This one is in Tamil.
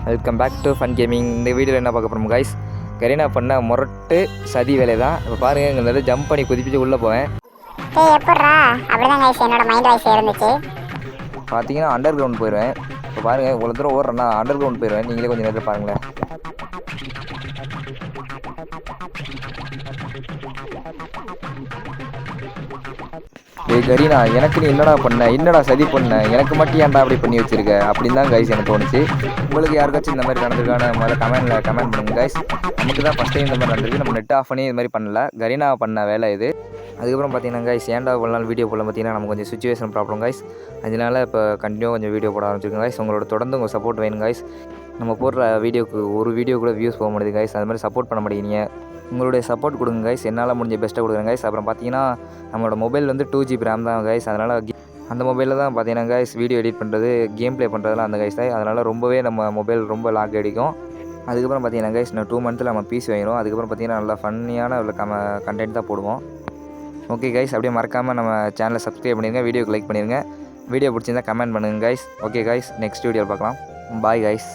Welcome back to Fun Gaming. இந்த வீடியோவில் என்ன பார்க்க போகிறோம் கைஸ், கரீனா பண்ண முரட்டு சதி வேலை தான். இப்போ பாருங்கள், இங்கே வந்து ஜம்ப் பண்ணி குதிப்பிச்சு உள்ளே போவேன். எப்பட்றா அப்படிதான் கைஸ் என்னோட மைண்ட் வாய்ஸ் இருந்துச்சு. பார்த்தீங்கன்னா அண்டர் கிரவுண்ட் போயிடுவேன். இப்போ பாருங்கள், இவ்வளோ தூரம் ஓடுறேன்னா அண்டர் கிரவுண்ட் போயிடுவேன். நீங்களே கொஞ்சம் நேரத்தில் பாருங்களேன். கரீனா, எனக்கு நீ என்னடா சதி பண்ண, எனக்கு மட்டும் ஏன்டா அப்படி பண்ணி வச்சிருக்க அப்படின்னு தான் கைஸ் எனக்கு தோணுச்சு. உங்களுக்கு யாருக்காச்சும் இந்த மாதிரி நடந்திருக்கான முதல்ல கமெண்ட் பண்ணுங்க கைஸ். நமக்கு தான் ஃபஸ்ட் டைம் இந்த மாதிரி நடந்திருக்கு. நம்ம நெட் ஆஃப் பண்ணி இது மாதிரி பண்ணல, கரீனா பண்ண வேலை இது. அதுக்கப்புறம் பார்த்தீங்கன்னா கைஸ், ஏன்டா இவ்வளோ நாள் வீடியோ போடலாம் பார்த்தீங்கன்னா நமக்கு கொஞ்சம் சுச்சுவேஷன் ப்ராப்ளம் கைஸ். அதனால இப்போ கண்டினியூ கொஞ்சம் வீடியோ போட ஆரம்பிச்சிருக்கோம் கைஸ். உங்களோட தொடர்ந்து உங்கள் சப்போர்ட் வேணும் கைஸ். நம்ம போடுற வீடியோக்கு ஒரு வீடியோ கூட வியூஸ் போக மாட்டேது கைஸ். அது மாதிரி சப்போர்ட் பண்ண மாட்டேங்கிறீங்க. உங்களுடைய சப்போர்ட் கொடுங்க கைஸ். என்னால் முடிஞ்ச பெஸ்ட்டாக கொடுக்குறேன் கைஸ். அப்புறம் பார்த்தீங்கன்னா நம்மளோட மொபைல் வந்து 2GB RAM தான் கைஸ். அதனால் அந்த மொபைலில் தான் பார்த்தீங்கன்னா கைஸ் வீடியோ எடிட் பண்ணுறது, கேம் ப்ளே பண்ணுறதுலாம் அந்த கைஸ் தான். அதனால் ரொம்பவே நம்ம மொபைல் ரொம்ப லாக் அடிக்கும். அதுக்கப்புறம் பார்த்தீங்கன்னா கைஸ், நான் 2 மந்த்தில் நம்ம பீஸ் வாங்கிடும். அதுக்கப்புறம் பார்த்தீங்கன்னா நல்லா ஃபன்னியான உள்ள கண்டென்ட் தான் போடுவோம். ஓகே கைஸ், அப்படியே மறக்காமல் நம்ம சேனலை சப்ஸ்கிரைப் பண்ணிடுங்க, வீடியோக்கு லைக் பண்ணிடுங்க. வீடியோ பிடிச்சிருந்தா கமெண்ட் பண்ணுங்கள் guys. Okay guys, next video பார்க்கலாம். Bye guys.